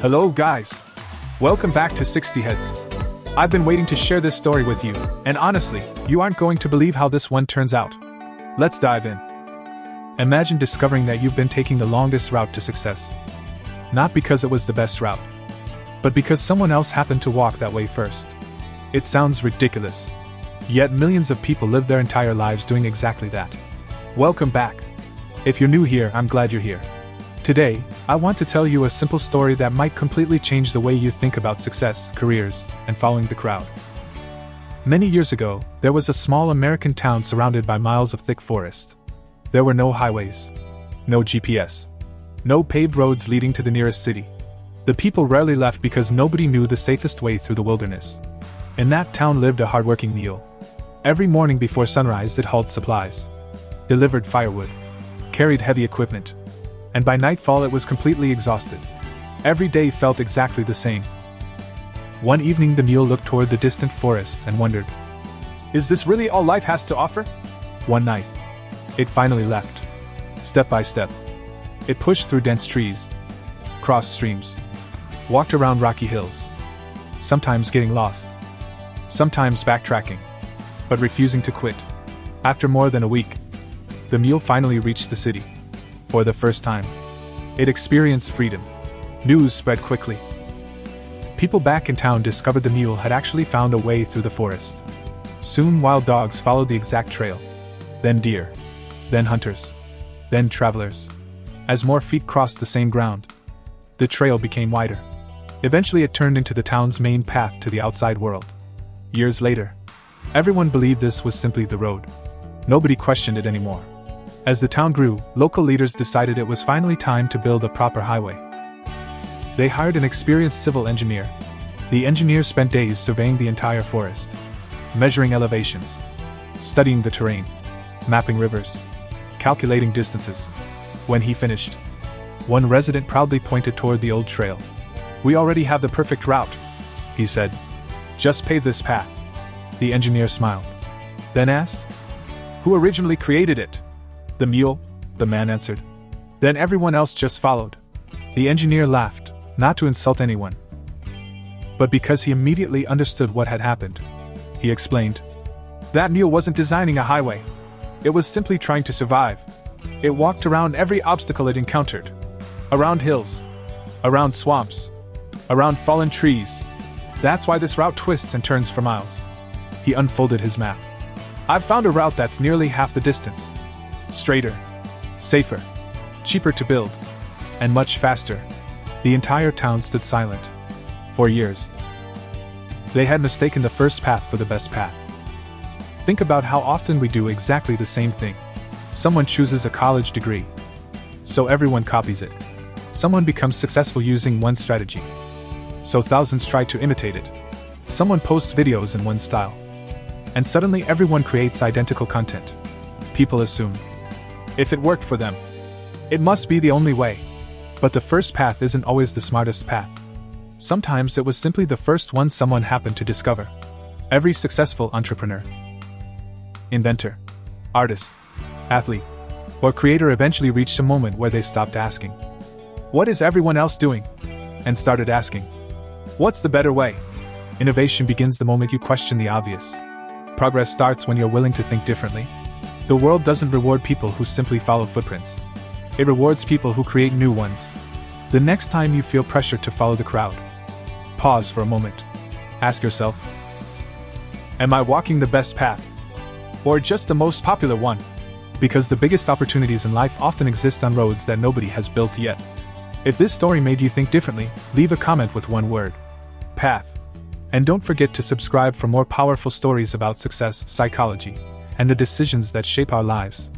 Hello guys! Welcome back to 60 Heads. I've been waiting to share this story with you, and honestly, you aren't going to believe how this one turns out. Let's dive in. Imagine discovering that you've been taking the longest route to success. Not because it was the best route, but because someone else happened to walk that way first. It sounds ridiculous, yet millions of people live their entire lives doing exactly that. Welcome back. If you're new here, I'm glad you're here. Today, I want to tell you a simple story that might completely change the way you think about success, careers, and following the crowd. Many years ago, there was a small American town surrounded by miles of thick forest. There were no highways, no GPS, no paved roads leading to the nearest city. The people rarely left because nobody knew the safest way through the wilderness. In that town lived a hardworking mule. Every morning before sunrise, it hauled supplies, delivered firewood, carried heavy equipment, and by nightfall it was completely exhausted. Every day felt exactly the same. One evening the mule looked toward the distant forest and wondered, "Is this really all life has to offer?" One night, it finally left. Step by step, it pushed through dense trees, crossed streams, walked around rocky hills, sometimes getting lost, sometimes backtracking, but refusing to quit. After more than a week, the mule finally reached the city. For the first time, it experienced freedom. News spread quickly. People back in town discovered the mule had actually found a way through the forest. Soon wild dogs followed the exact trail. Then deer. Then hunters. Then travelers. As more feet crossed the same ground, the trail became wider. Eventually it turned into the town's main path to the outside world. Years later, everyone believed this was simply the road. Nobody questioned it anymore. As the town grew, local leaders decided it was finally time to build a proper highway. They hired an experienced civil engineer. The engineer spent days surveying the entire forest, measuring elevations, studying the terrain, mapping rivers, calculating distances. When he finished, one resident proudly pointed toward the old trail. "We already have the perfect route," he said. "Just pave this path." The engineer smiled, then asked, "Who originally created it?" "The mule," the man answered. "Then everyone else just followed." The engineer laughed, not to insult anyone, but because he immediately understood what had happened. He explained, "That mule wasn't designing a highway. It was simply trying to survive. It walked around every obstacle it encountered. Around hills, around swamps, around fallen trees. That's why this route twists and turns for miles." He unfolded his map. "I've found a route that's nearly half the distance. Straighter, safer, cheaper to build, and much faster." The entire town stood silent. For years, they had mistaken the first path for the best path. Think about how often we do exactly the same thing. Someone chooses a college degree, so everyone copies it. Someone becomes successful using one strategy, so thousands try to imitate it. Someone posts videos in one style, and suddenly everyone creates identical content. People assume, if it worked for them, it must be the only way. But the first path isn't always the smartest path. Sometimes it was simply the first one someone happened to discover. Every successful entrepreneur, inventor, artist, athlete, or creator eventually reached a moment where they stopped asking, "What is everyone else doing?" and started asking, "What's the better way?" Innovation begins the moment you question the obvious. Progress starts when you're willing to think differently. The world doesn't reward people who simply follow footprints. It rewards people who create new ones. The next time you feel pressure to follow the crowd, pause for a moment. Ask yourself, am I walking the best path? Or just the most popular one? Because the biggest opportunities in life often exist on roads that nobody has built yet. If this story made you think differently, leave a comment with one word: path. And don't forget to subscribe for more powerful stories about success, psychology, and the decisions that shape our lives.